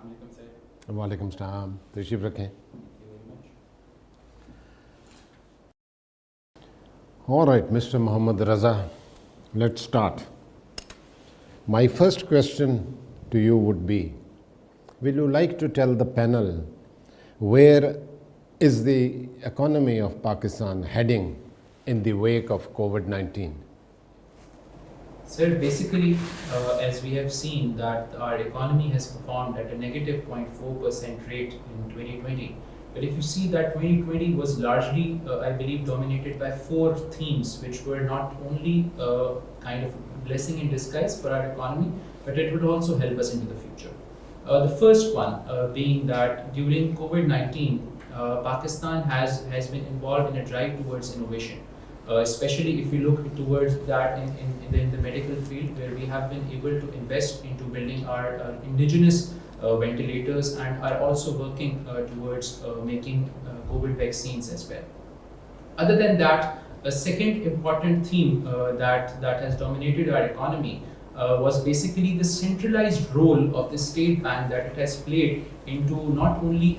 वालेकुम सलाम, तशरीफ रखें. All right, Mr. Muhammad Raza, let's start. My first question to you would be, will you like to tell the panel where is the economy of Pakistan heading in the wake of COVID-19? Sir, basically, as we have seen that our economy has performed at a negative 0.4% rate in 2020. But if you see that 2020 was largely, I believe, dominated by 4 themes, which were not only kind of blessing in disguise for our economy, but it would also help us into the future. The first one being that during COVID-19, Pakistan has been involved in a drive towards innovation. Especially if we look towards that in the medical field, where we have been able to invest into building our indigenous ventilators and are also working towards making COVID vaccines as well. Other than that, a second important theme that has dominated our economy was basically the centralized role of the state bank that it has played into not only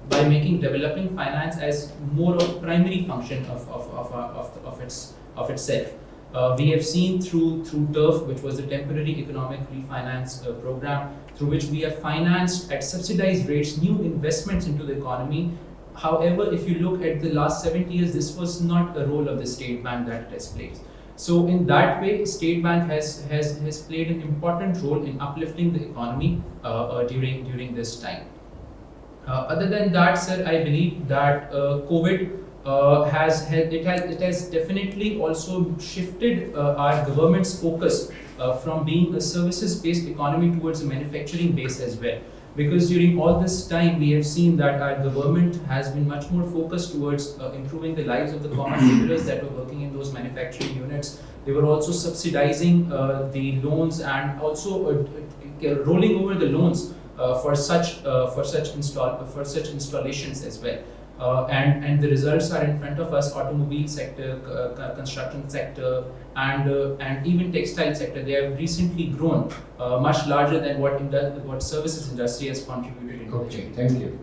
by making developing finance as more of a primary function of itself. We have seen through TERF, which was the temporary economic refinance program, through which we have financed at subsidized rates new investments into the economy. However, if you look at the last 70 years, this was not a role of the state bank that it has played. So in that way, state bank has played an important role in uplifting the economy during this time. Other than that, sir, I believe that COVID has definitely also shifted our government's focus from being a services-based economy towards a manufacturing base as well. Because during all this time, we have seen that our government has been much more focused towards improving the lives of the common laborers that were working in those manufacturing units. They were also subsidizing the loans and also rolling over the loans for such installations as well. And the results are in front of us: automobile sector, construction sector, and even textile sector. They have recently grown much larger than what services industry has contributed. Okay, thank you.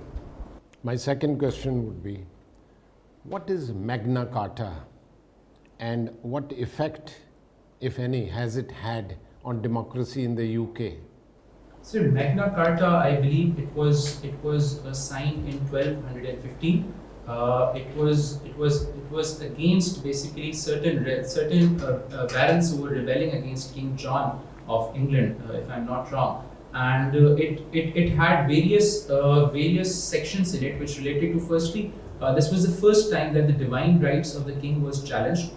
My second question would be, what is Magna Carta, and what effect, if any, has it had on democracy in the UK? So Magna Carta, I believe it was signed in 1215. It was against basically certain barons who were rebelling against King John of England, if I'm not wrong. And it had various sections in it which related to, firstly, this was the first time that the divine rights of the king was challenged.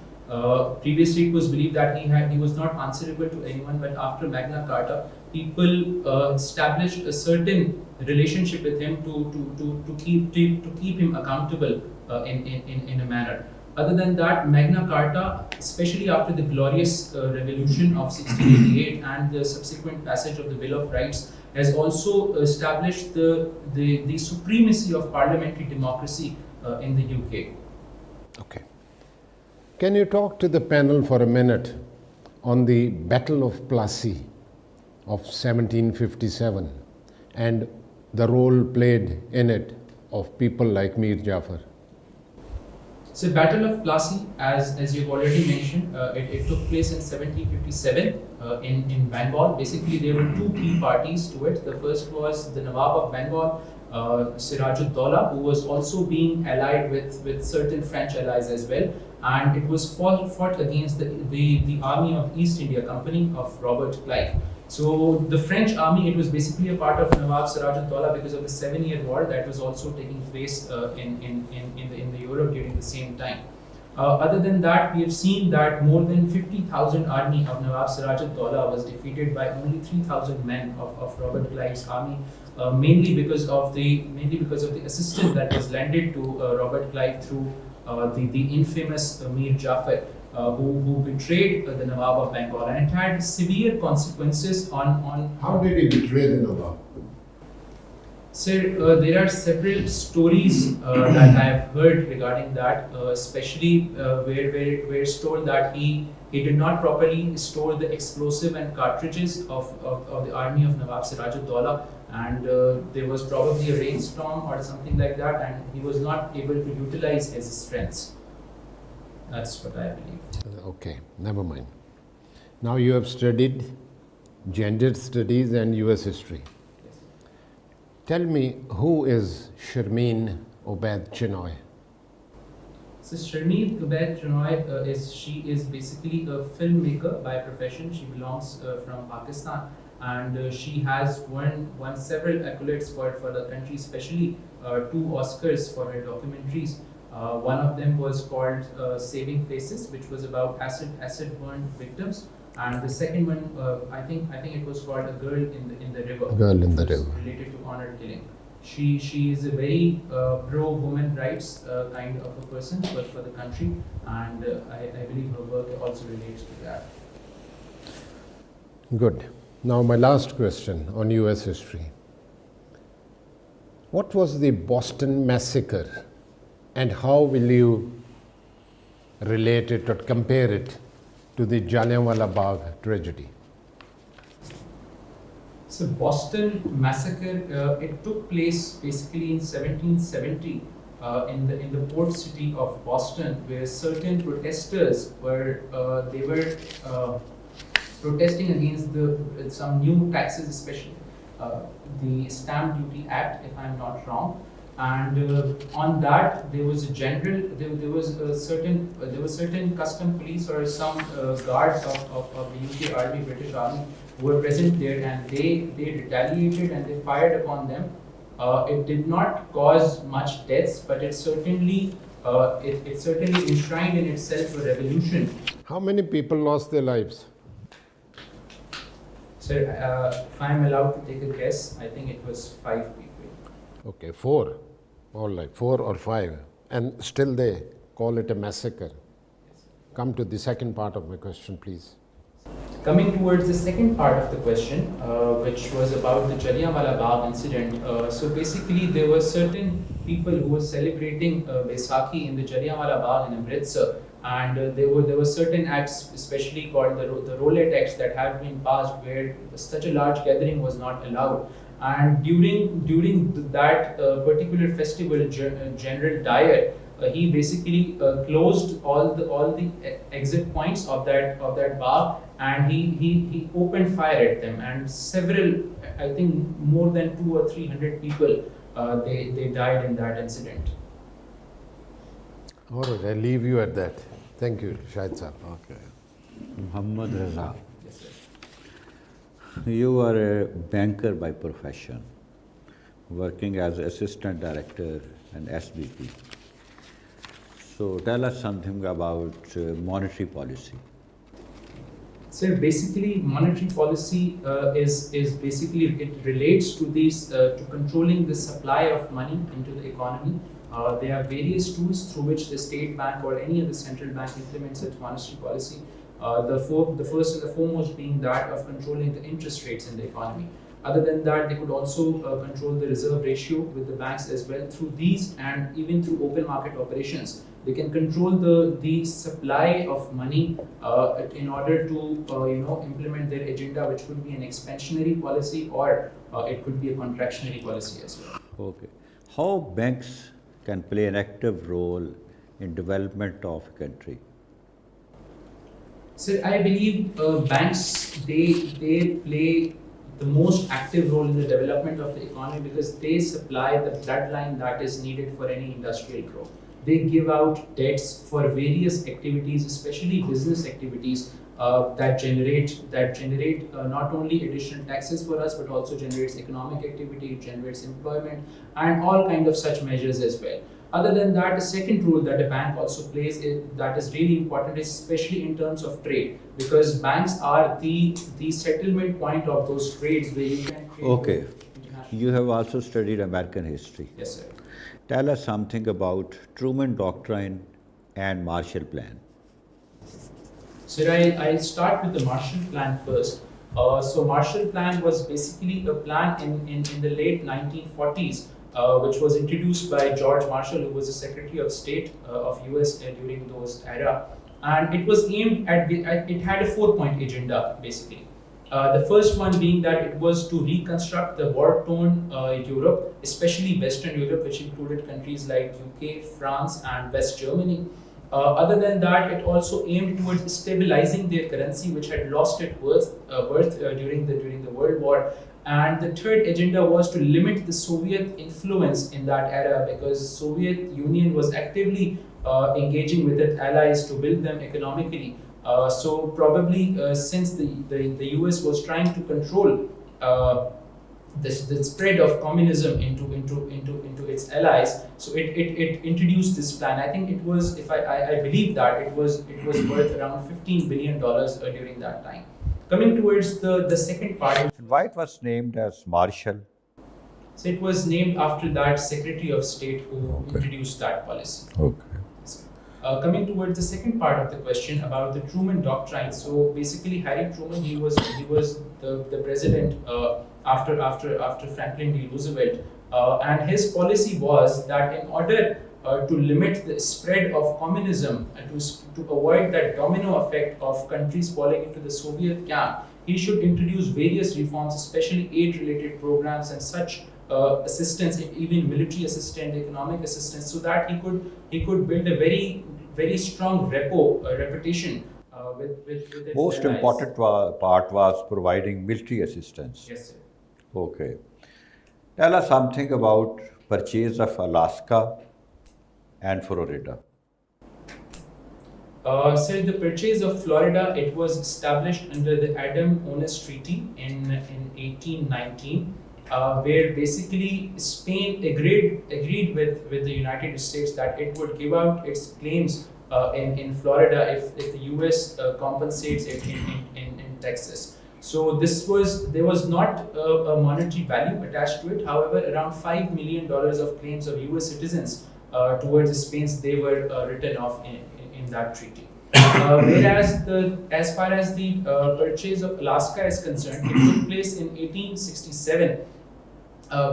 Previously, it was believed that he was not answerable to anyone, but after Magna Carta, people established a certain relationship with him to keep him accountable in a manner. Other than that, Magna Carta, especially after the glorious revolution of 1688 and the subsequent passage of the Bill of Rights, has also established the supremacy of parliamentary democracy in the UK. Okay. Can you talk to the panel for a minute on the Battle of Plassey of 1757 and the role played in it of people like Mir Jafar? So Battle of Plassey, as you've already mentioned, it took place in 1757 in Bengal. Basically, there were 2 key parties to it. The first was the Nawab of Bengal, Siraj-ud-Dawla, who was also being allied with certain French allies as well. And it was fought against the army of East India Company of Robert Clive. So the French army, it was basically a part of Nawab Siraj-ud-Dawla because of the 7-year war that was also taking place in the Europe during the same time. Other than that, we have seen that more than 50,000 army of Nawab Siraj-ud-Dawla was defeated by only 3,000 men of Robert Clive's army, mainly because of the assistance that was lended to Robert Clive through the infamous Mir Jafar, who betrayed the Nawab of Bengal, and it had severe consequences on. How did he betray the Nawab? Sir, there are several stories that I have heard regarding that, especially where it's told that he did not properly store the explosive and cartridges of the army of Nawab Siraj-ud-Daulah, and there was probably a rainstorm or something like that, and he was not able to utilize his strengths. That's what I believe. Okay, never mind. Now you have studied gender studies and US history. Yes. Tell me, who is Sharmeen Obaid Chinoy? So Sharmeen Obaid Chinoy she is basically a filmmaker by profession. She belongs from Pakistan, and she has won several accolades for the country, especially 2 Oscars for her documentaries. One of them was called Saving Faces, which was about acid burn victims, and the second one, I think it was called A Girl in the River. Girl in the which was River. related to honor killing. She is a very pro women rights kind of a person for the country, and I believe her work also relates to that. Good. Now my last question on US history. What was the Boston Massacre, and how will you relate it or compare it to the Jallianwala Bagh tragedy? So Boston Massacre, it took place basically in 1770 in the port city of Boston, where certain protesters were protesting against some new taxes, especially the Stamp Duty Act, if I'm not wrong. And on that, there was there was certain custom police or some guards of the UK Army, British Army, who were present there, and they retaliated and they fired upon them. It did not cause much deaths, but it certainly enshrined in itself a revolution. How many people lost their lives? Sir, if I'm allowed to take a guess, I think it was 5 people. Okay, 4. All right, 4 or 5. And still they call it a massacre. Come to the second part of my question, please. Coming towards the second part of the question, which was about the Jallianwala Bagh incident. So basically, there were certain people who were celebrating Baisakhi in the Jallianwala Bagh in Amritsar, and there were certain acts, especially called the Roulette Acts, that had been passed, where such a large gathering was not allowed. And during that particular festival, General Dyer, he basically closed all the exit points of that bar, and he opened fire at them, and several, I think more than 200 or 300 people they died in that incident. All right, I'll leave you at that. Thank you, Shahid Sahab. Okay. Muhammad Raza, Yes, sir. you are a banker by profession, working as assistant director and SBP. So tell us something about monetary policy. So basically, monetary policy is basically, it relates to these to controlling the supply of money into the economy. There are various tools through which the state bank or any other central bank implements its monetary policy. The first and the foremost being that of controlling the interest rates in the economy. Other than that, they could also control the reserve ratio with the banks as well. Through these, and even through open market operations, they can control the supply of money in order to implement their agenda, which could be an expansionary policy, or it could be a contractionary policy as well. Okay. How banks can play an active role in development of a country? So I believe banks they play the most active role in the development of the economy, because they supply the bloodline that is needed for any industrial growth. They give out debts for various activities, especially business activities that generate not only additional taxes for us, but also generates economic activity, generates employment, and all kind of such measures as well. Other than that, the second role that a bank also plays that is really important, especially in terms of trade, because banks are the settlement point of those trades where you can trade. Okay. You have also studied American history. Yes, sir. Tell us something about Truman Doctrine and Marshall Plan. So I'll start with the Marshall Plan first. So Marshall Plan was basically a plan in the late 1940s, which was introduced by George Marshall, who was the Secretary of State of US during those era. And it was aimed at, it had a 4-point agenda, basically. The first one being that it was to reconstruct the war-torn Europe, especially Western Europe, which included countries like UK, France, and West Germany. Other than that, it also aimed towards stabilizing their currency, which had lost its worth during the World War. And the third agenda was to limit the Soviet influence in that era, because Soviet Union was actively engaging with its allies to build them economically. So probably since the US was trying to control the spread of communism into its allies, so it introduced this plan. I think it was, if I believe that it was worth around $15 billion during that time. Coming towards the second part. And why it was named as Marshall? So it was named after that Secretary of State who introduced that policy. Okay. Coming towards the second part of the question about the Truman Doctrine. So basically, Harry Truman, he was the president after Franklin D. Roosevelt, and his policy was that in order to limit the spread of communism and to avoid that domino effect of countries falling into the Soviet camp, he should introduce various reforms, especially aid-related programs and such assistance, even military assistance, economic assistance, so that he could build a very strong reputation with its Most allies. important part was providing military assistance. Yes, sir. Okay. Tell us something about purchase of Alaska and Florida. So the purchase of Florida, it was established under the Adam-Onis Treaty in 1819, where basically Spain agreed with the United States that it would give out its claims in Florida if the US compensates it in Texas. So there was not a monetary value attached to it. However, around $5 million of claims of US citizens towards Spain's, they were written off in that treaty. Whereas as far as the purchase of Alaska is concerned, it took place in 1867,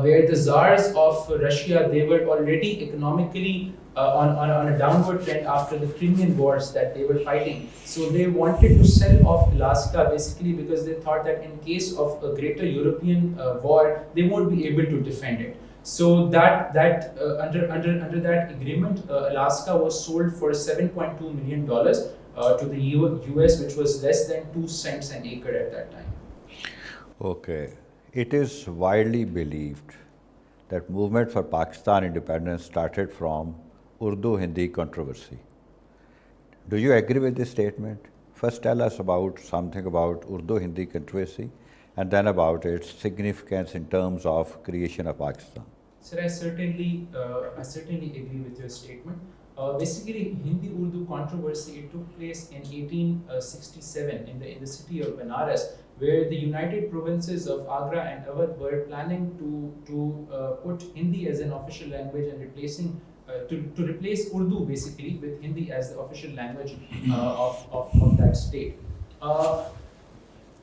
where the czars of Russia, they were already economically on a downward trend after the Crimean Wars that they were fighting. So they wanted to sell off Alaska basically because they thought that in case of a greater European war, they won't be able to defend it. So under that agreement, Alaska was sold for $7.2 million to the US, which was less than 2 cents an acre at that time. Okay. It is widely believed that movement for Pakistan independence started from UrduHindi Controversy. Do you agree with this statement? First tell us something about UrduHindi Controversy and then about its significance in terms of creation of Pakistan. Sir, I certainly agree with your statement. Basically, Hindi-Urdu controversy, it took place in 1867 in the city of Benares, where the United Provinces of Agra and Awadh were planning to put Hindi as an official language and to replace Urdu basically with Hindi as the official language of that state.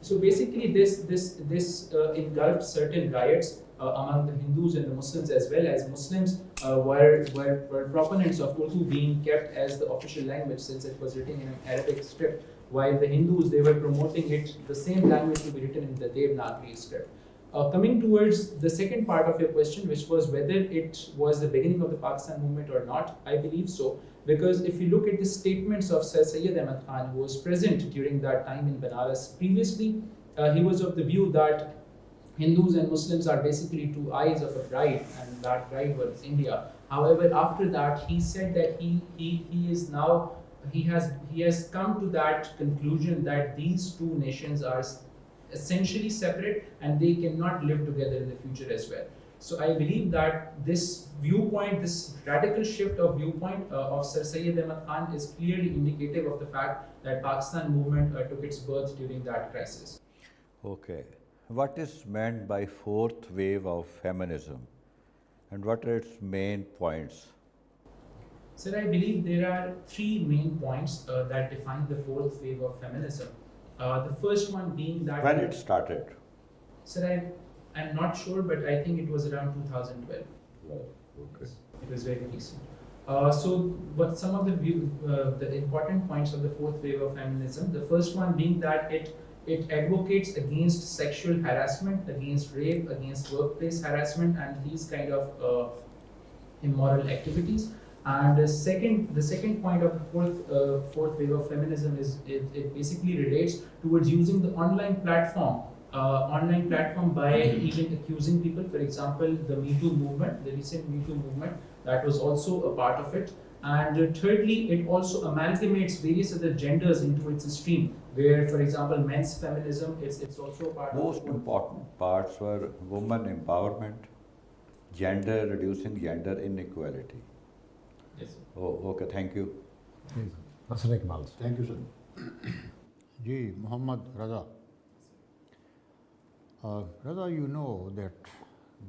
So basically, this engulfed certain riots among the Hindus and the Muslims, as well as Muslims were proponents of Urdu being kept as the official language since it was written in an Arabic script, while the Hindus, they were promoting the same language to be written in the Devanagari script. Coming towards the second part of your question, which was whether it was the beginning of the Pakistan movement or not, I believe so, because if you look at the statements of Sir Syed Ahmad Khan, who was present during that time in Benares previously, he was of the view that Hindus and Muslims are basically two eyes of a bride, and that bride was India. However, after that, he said that he has come to that conclusion that these two nations are essentially separate and they cannot live together in the future as well. So I believe that this viewpoint, this radical shift of viewpoint of Sir Syed Ahmad Khan is clearly indicative of the fact that Pakistan movement took its birth during that crisis. Okay. What is meant by fourth wave of feminism and what are its main points? Sir, I believe there are three main points that define the fourth wave of feminism. The first one being that When it started? sir, I'm not sure, but I think it was around 2012. Okay. It was very recent. So, what some of the important points of the fourth wave of feminism? The first one being that it advocates against sexual harassment, against rape, against workplace harassment, and these kind of immoral activities. And the second point of the fourth wave of feminism is it basically relates towards using the online platform by even accusing people. For example, the Me Too movement, the recent Me Too movement, that was also a part of it. And thirdly, it also amalgamates various other genders into its stream, where, for example, men's feminism, it's also a part Most of important parts were women empowerment, reducing gender inequality. Yes, sir. Oh, okay, thank you. Nasr Iqbal. Thank you, sir. Ji, Muhammad Raza. Raza, you know that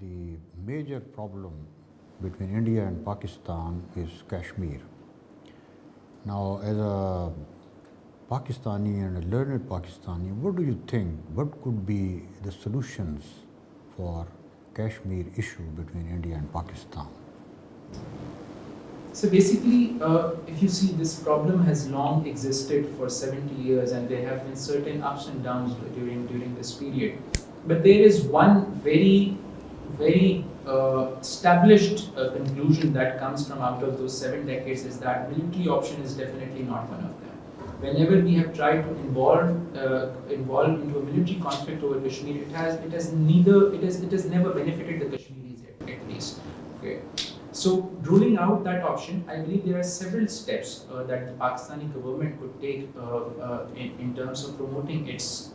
the major problem between India and Pakistan is Kashmir. Now, as a Pakistani and a learned Pakistani, what do you think? What could be the solutions for Kashmir issue between India and Pakistan? So basically, if you see, this problem has long existed for 70 years, and there have been certain ups and downs during this period. But there is one very established conclusion that comes from out of those 7 decades, is that military option is definitely not one of them. Whenever we have tried to involve into a military conflict over Kashmir, it has never benefited the Kashmiris at least. Okay. So, ruling out that option, I believe there are several steps that the Pakistani government could take in terms of promoting its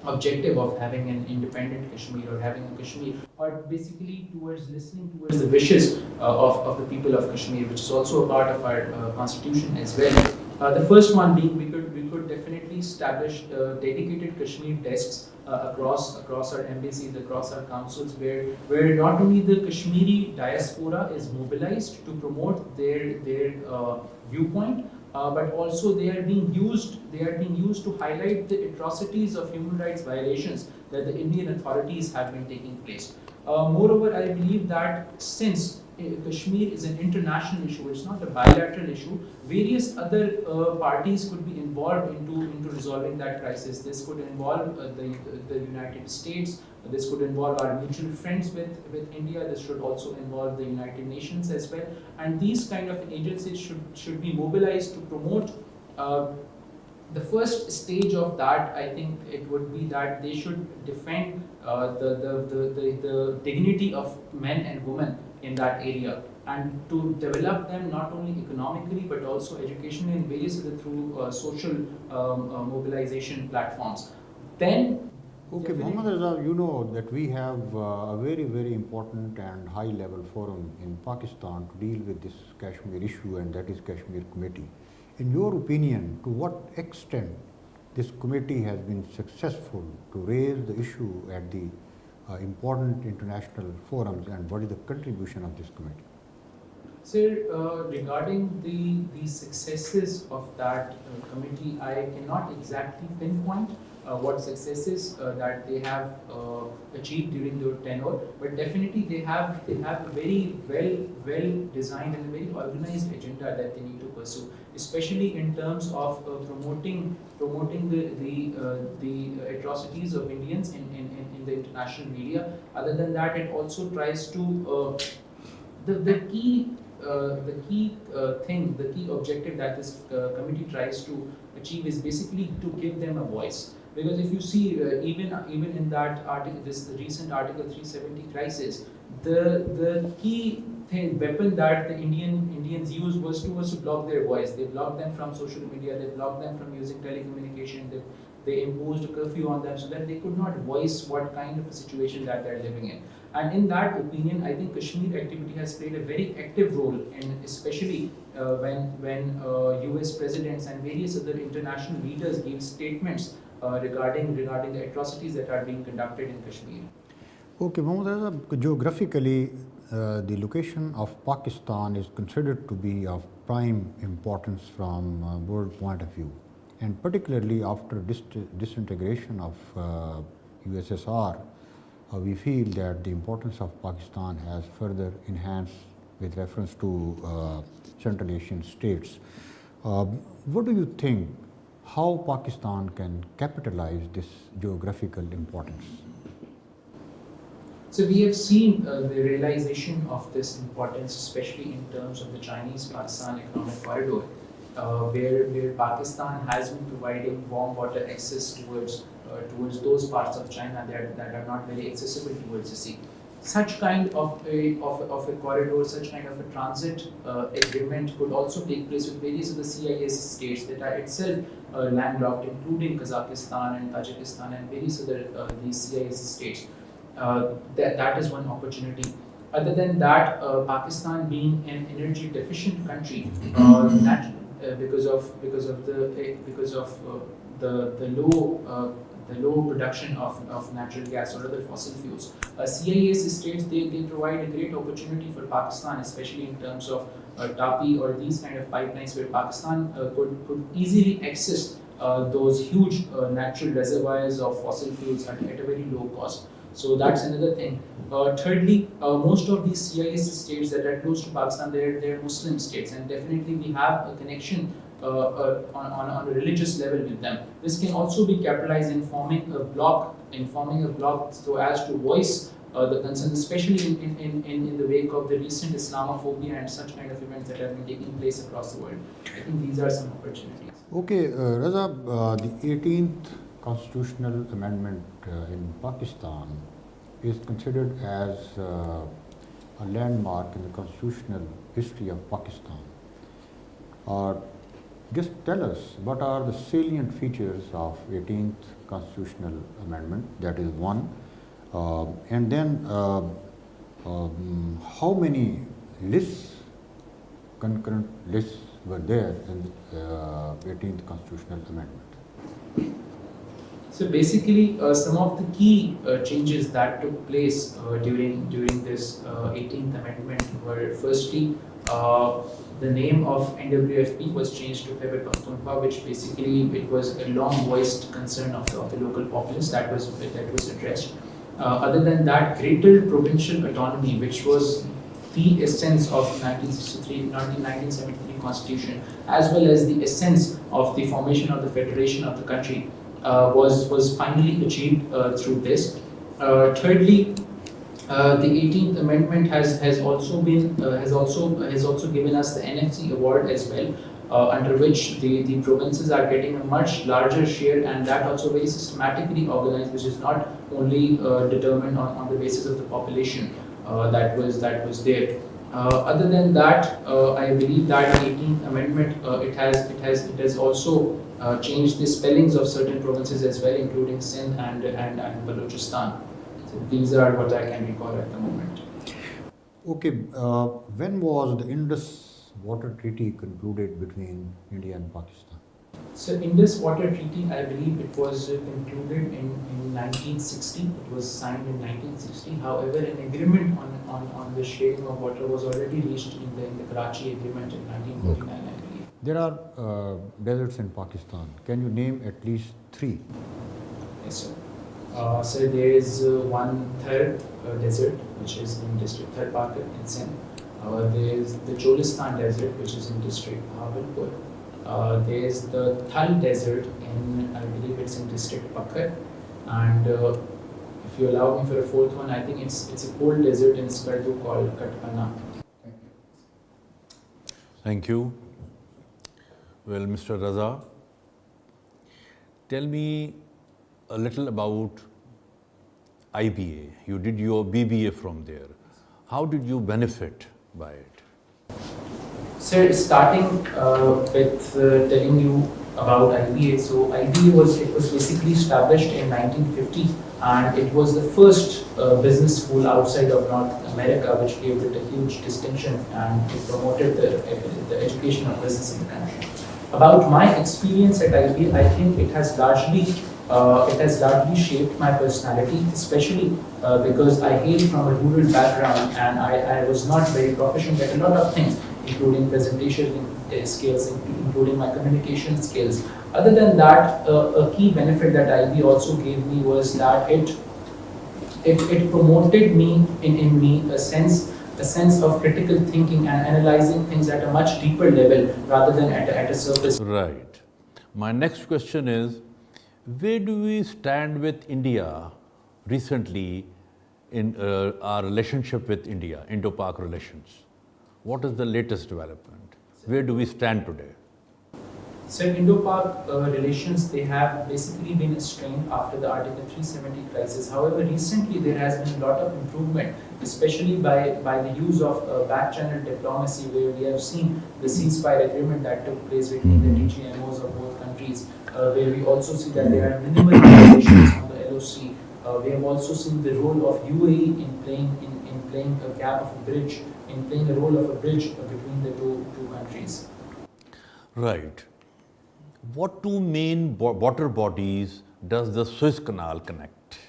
objective of having an independent Kashmir, or having a Kashmir, or basically towards listening towards the wishes of the people of Kashmir, which is also a part of our constitution as well. The first one being, we could definitely establish dedicated Kashmir desks across our embassies, across our councils, where not only the Kashmiri diaspora is mobilized to promote their viewpoint, but also they are being used to highlight the atrocities of human rights violations that the Indian authorities have been taking place. Moreover, I believe that since Kashmir is an international issue, it's not a bilateral issue, various other parties could be involved into resolving that crisis. This could involve the United States, this could involve our mutual friends with India, this should also involve the United Nations as well. And these kind of agencies should be mobilized to promote. The first stage of that, I think it would be that they should defend the dignity of men and women in that area, and to develop them not only economically but also educationally and various other through social mobilization platforms. Then, Okay, Muhammad Raza, you know that we have a very important and high level forum in Pakistan to deal with this Kashmir issue, and that is Kashmir Committee. In your opinion, to what extent this committee has been successful to raise the issue at the important international forums, and what is the contribution of this committee? Sir, regarding the successes of that committee, I cannot exactly pinpoint what successes that they have achieved during their tenure, but definitely they have a very well designed and a very organized agenda that they need to pursue, especially in terms of promoting the atrocities of Indians in the international media. Other than that, it also tries to the key objective that this committee tries to achieve is basically to give them a voice. Because if you see, even in that article, this recent Article 370 crisis, the key weapon that the Indians used was to block their voice. They blocked them from social media. They blocked them from using telecommunication. They imposed a curfew on them so that they could not voice what kind of a situation that they're living in. And in that opinion, I think Kashmir activity has played a very active role, in especially when US presidents and various other international leaders gave statements regarding the atrocities that are being conducted in Kashmir. Okay, Mohammad, geographically, the location of Pakistan is considered to be of prime importance from world point of view. and particularly after disintegration of USSR, we feel that the importance of Pakistan has further enhanced with reference to Central Asian states. What do you think, how Pakistan can capitalize this geographical importance? So we have seen the realization of this importance, especially in terms of the Chinese-Pakistan economic corridor, where Pakistan has been providing warm water access towards those parts of China that are not very accessible towards the sea. Such kind of a corridor, such kind of a transit agreement could also take place with various of the CIS states that are itself landlocked, including Kazakhstan and Tajikistan and various other these CIS states. That is one opportunity. Other than that, Pakistan being an energy deficient country, because of the low production of natural gas or other fossil fuels, CIS states they provide a great opportunity for Pakistan, especially in terms of TAPI or these kind of pipelines, where Pakistan could easily access those huge natural reservoirs of fossil fuels at a very low cost. So that's another thing. Thirdly, most of these CIS states that are close to Pakistan, they're Muslim states, and definitely we have a connection on a religious level with them. This can also be capitalized in forming a bloc so as to voice the concerns, especially in the wake of the recent Islamophobia and such kind of events that have been taking place across the world. I think these are some opportunities. Okay, Raza, the 18th constitutional amendment in Pakistan is considered as a landmark in the constitutional history of Pakistan. Just tell us, what are the salient features of 18th constitutional amendment? That is one. And then how many lists, concurrent lists were there in the 18th constitutional amendment? So basically, some of the key changes that took place during this 18th Amendment were, firstly, the name of NWFP was changed to Khyber Pakhtunkhwa, which basically it was a long-voiced concern of the local populace that was addressed. Other than that, greater provincial autonomy, which was the essence of 1973 Constitution, as well as the essence of the formation of the federation of the country, was finally achieved through this. Thirdly, the 18th Amendment has also given us the NFC award as well, under which the provinces are getting a much larger share, and that also very systematically organized, which is not only determined on the basis of the population that was there. Other than that, I believe that the 18th Amendment it has also changed the spellings of certain provinces as well, including Sindh and Balochistan. So these are what I can recall at the moment. Okay, when was the Indus Water Treaty concluded between India and Pakistan? So Indus Water Treaty, I believe it was concluded in 1960. It was signed in 1960. However, an agreement on the sharing of water was already reached in the Karachi Agreement in 1949, I believe. There are deserts in Pakistan. Can you name at least 3? Yes, sir. So there is one third desert, which is in district Thar Pakar in Sindh. There is the Cholistan desert, which is in district Bahawalpur. There is the Thal desert in, I believe it's in district Pakar. And if you allow me for a fourth one, I think it's a cold desert in Skardu called Katpana. Thank you. Well, Mr. Raza, tell me a little about IBA. You did your BBA from there. How did you benefit by it? Sir, starting with telling you about IBA. So IBA was basically established in 1950, and it was the first business school outside of North America, which gave it a huge distinction and it promoted the education of business in the country. About my experience at IBA, I think it has largely shaped my personality, especially because I hail from a rural background and I was not very proficient at a lot of things including presentation skills, including my communication skills. Other than that, a key benefit that IB also gave me was that it promoted me in me a sense of critical thinking and analyzing things at a much deeper level rather than at a surface. Right. My next question is, where do we stand with India recently in our relationship with India, Indo-Pak relations? What is the latest development? Where do we stand today? So Indo-Pak relations, they have basically been strained after the Article 370 crisis. However, recently there has been a lot of improvement, especially by the use of back-channel diplomacy, where we have seen the ceasefire agreement that took place between the DGMOs of both countries, where we also see that there are minimal violations on the LOC. We have also seen the role of UAE in playing a gap of a bridge, in playing a role of a bridge between the two countries. Right. What two main water bodies does the Suez Canal connect?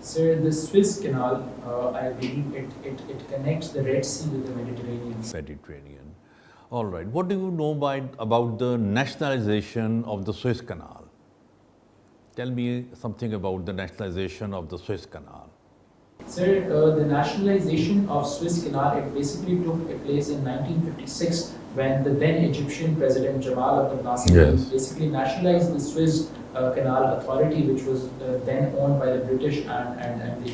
Sir, the Suez Canal, I believe it connects the Red Sea with the Mediterranean Sea. Mediterranean. All right. What do you know about the nationalization of the Suez Canal? Tell me something about the nationalization of the Suez Canal. Sir, the nationalization of Suez Canal, it basically took place in 1956 when the then Egyptian President Jamal Abdel Nasser basically nationalized the Suez Canal Authority, which was then owned by the British and the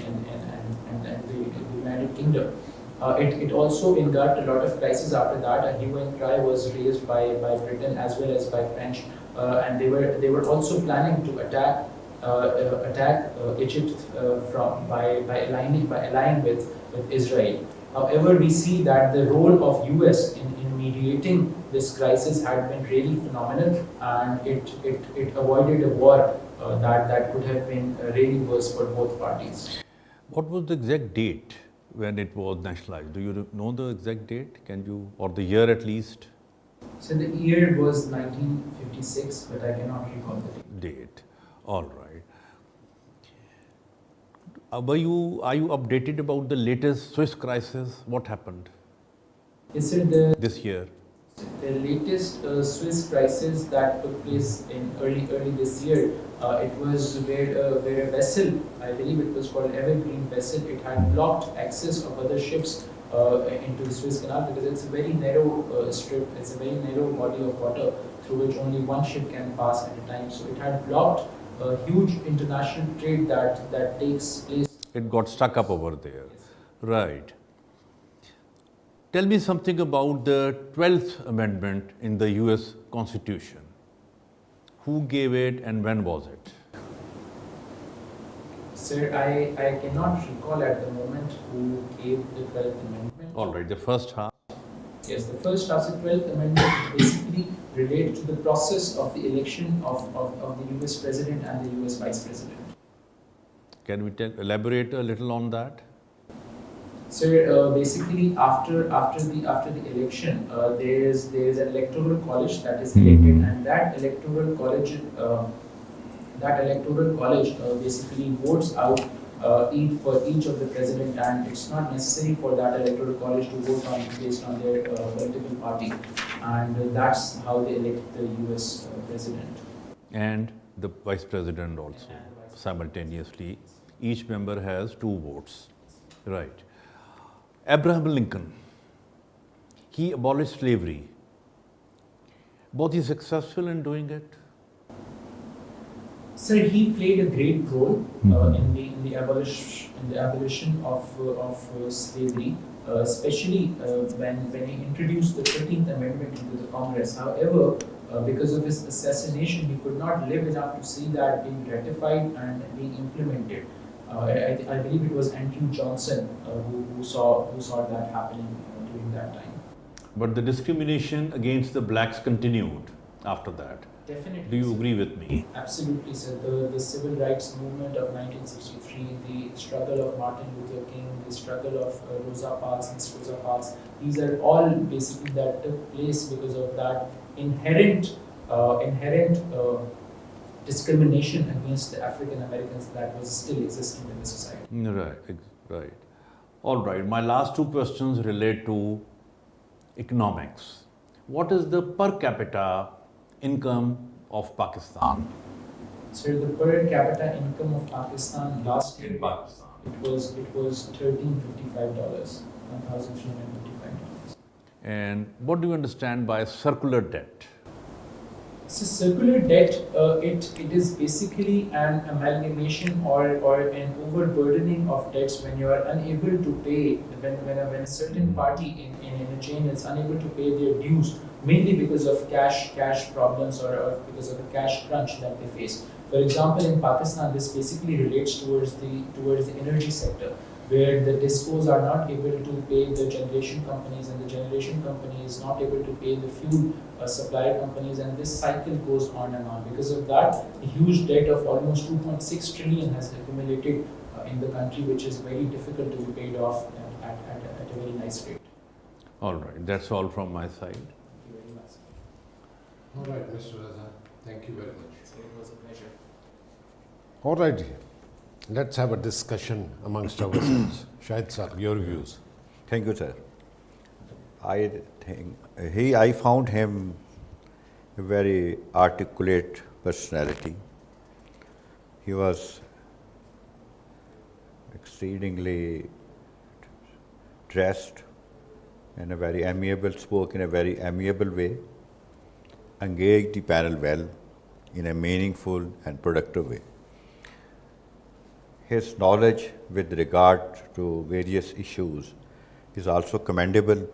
United Kingdom. It also engulfed a lot of crises after that. A hue and cry was raised by Britain as well as by French, and they were also planning to attack Egypt by allying with Israel. However, we see that the role of US in mediating this crisis had been really phenomenal, and it avoided a war that could have been really worse for both parties. What was the exact date when it was nationalized? Do you know the exact date? Can you, or the year at least? So the year was 1956, but I cannot recall the date. All right. Are you updated about the latest Swiss crisis? What happened? Is it this year? The latest Swiss crisis that took place in early this year, it was where a vessel, I believe it was called Evergreen vessel, it had blocked access of other ships into the Suez Canal because it's a very narrow strip, it's a very narrow body of water through which only one ship can pass at a time. So it had blocked a huge international trade that takes place. It got stuck up over there. Yes. Right. Tell me something about the 12th Amendment in the US Constitution. Who gave it and when was it? Sir, I cannot recall at the moment who gave the 12th Amendment. All right, the first half. Yes, the first half of the 12th Amendment basically relates to the process of the election of the US President and the US Vice President. Can we elaborate a little on that? So basically, after the election, there is an electoral college that is elected, and that electoral college basically votes out for each of the president, and it's not necessary for that electoral college to vote based on their political party, and that's how they elect the U.S. president and the vice president also simultaneously. Each member has 2 votes, right? Abraham Lincoln, he abolished slavery. Was he successful in doing it? Sir, he played a great role in the abolition of slavery, especially when he introduced the 13th Amendment into the Congress. However, because of his assassination, he could not live enough to see that being ratified and being implemented. I believe it was Andrew Johnson who saw that happening during that time. But the discrimination against the blacks continued after that. Definitely. Do you agree with me? Absolutely, sir. The civil rights movement of 1963, the struggle of Martin Luther King, the struggle of Rosa Parks, Miss Rosa Parks, these are all basically that took place because of that inherent discrimination against the African Americans that was still existing in the society. Right. All right. My last 2 questions relate to economics. What is the per capita income of Pakistan? So the per capita income of Pakistan last year, Pakistan. it was $1,355, $1,355. And what do you understand by circular debt? So circular debt, it is basically an amalgamation or an overburdening of debts when you are unable to pay, when a certain party in a chain is unable to pay their dues, mainly because of cash problems or because of a cash crunch that they face. For example, in Pakistan, this basically relates towards the energy sector, where the discos are not able to pay the generation companies, and the generation company is not able to pay the fuel supplier companies, and this cycle goes on and on. Because of that, a huge debt of almost 2.6 trillion has accumulated in the country, which is very difficult to be paid off at a very nice rate. All right, that's all from my side. Thank you very much. All right, Mr. Raza, thank you very much. So it was a pleasure. All right, let's have a discussion amongst ourselves. Shahid sir, your views. Thank you, sir. I found him a very articulate personality. He was exceedingly dressed in a very amiable, spoke in a very amiable way, engaged the panel well in a meaningful and productive way. His knowledge with regard to various issues is also commendable.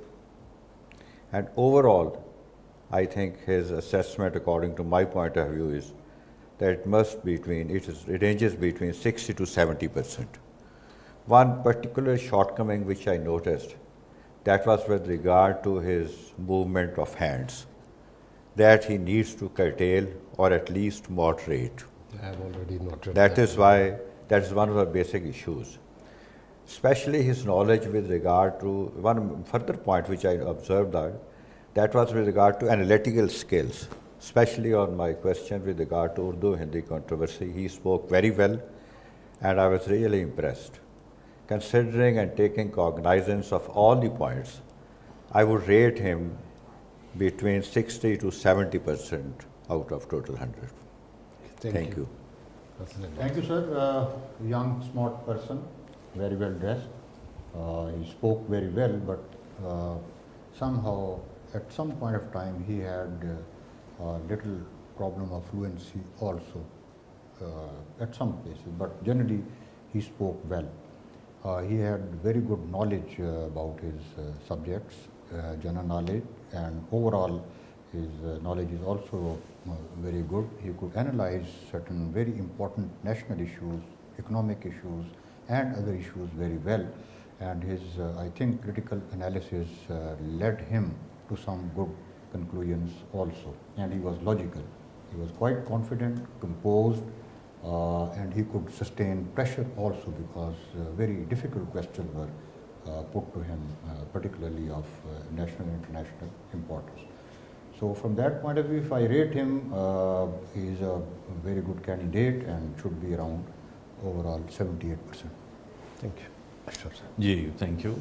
And overall, I think his assessment, according to my point of view, is that it ranges between 60 to 70%. One particular shortcoming which I noticed, that was with regard to his movement of hands, that he needs to curtail or at least moderate. I have already noted That is one of the basic issues. Especially his knowledge with regard to, one further point which I observed that was with regard to analytical skills, especially on my question with regard to UrduHindi Controversy. He spoke very well, and I was really impressed. Considering and taking cognizance of all the points, I would rate him between 60 to 70% out of total 100. Thank you. Thank you, sir. Young, smart person, very well dressed. He spoke very well, but somehow at some point of time he had a little problem of fluency also at some places, but generally he spoke well. He had very good knowledge about his subjects, general knowledge, and overall his knowledge is also very good. He could analyze certain very important national issues, economic issues, and other issues very well. And his, I think, critical analysis led him to some good conclusions also. And he was logical. He was quite confident, composed, and he could sustain pressure also, because very difficult questions were put to him, particularly of national and international importance. So from that point of view, if I rate him, he is a very good candidate and should be around overall 78%. Thank you. Sure, sir. Ji, thank you.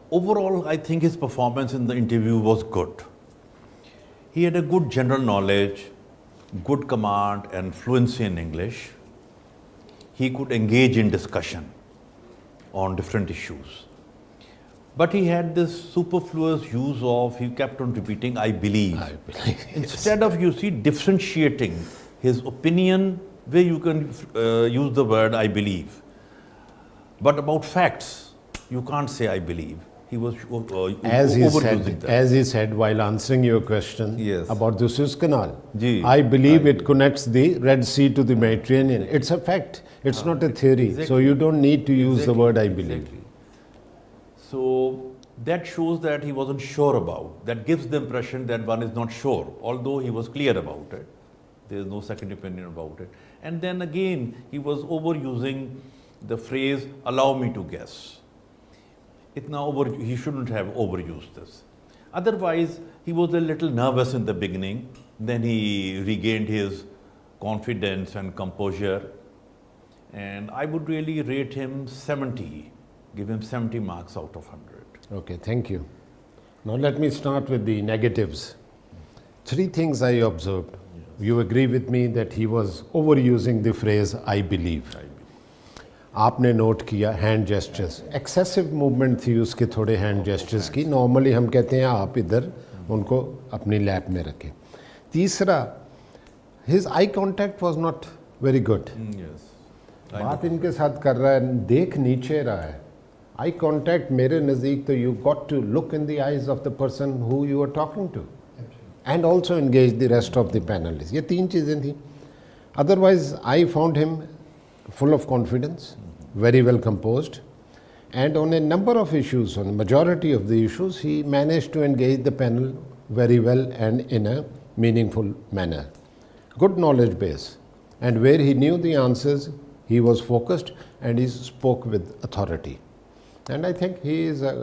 Overall, I think his performance in the interview was good. He had a good general knowledge, good command and fluency in English. He could engage in discussion on different issues. But he had this superfluous use of, he kept on repeating, I believe. I believe. Instead of, you see, differentiating his opinion, where you can use the word I believe. But about facts, you can't say I believe. He was overusing that. As he said while answering your question Yes. about the Suez Canal, Ji, I believe it connects the Red Sea to the Mediterranean. It's a fact. It's not a theory. So exactly. you don't need to use the Exactly, word I believe. exactly. So that shows that he wasn't sure about. That gives the impression that one is not sure, although he was clear about it. There is no second opinion about it. And then again, he was overusing the phrase, allow me to guess. He shouldn't have overused this. Otherwise, he was a little nervous in the beginning. Then he regained his confidence and composure. And I would really rate him 70, give him 70 marks out of 100. Okay, thank you. Now let me start with the negatives. Three things I observed. You agree with me that he was overusing the phrase I believe. आपने note किया hand gestures, excessive movement थी उसके थोड़े hand gestures की. Normally हम कहते हैं आप इधर उनको अपनी लैप में रखें. तीसरा, his eye contact was not very good. बात इनके साथ कर रहा है, देख नीचे रहा है. आई कॉन्टैक्ट मेरे नज़दीक तो you got to look in the eyes of the person who you are talking to and also engage the rest of the panellist. ये तीन चीज़ें थी. Otherwise I found him full of confidence, very well composed, and on a number of issues, on a majority of the issues, he managed to engage the panel very well and in a meaningful manner. Good knowledge base, and where he knew the answers, he was focused and he spoke with authority. And I think he is a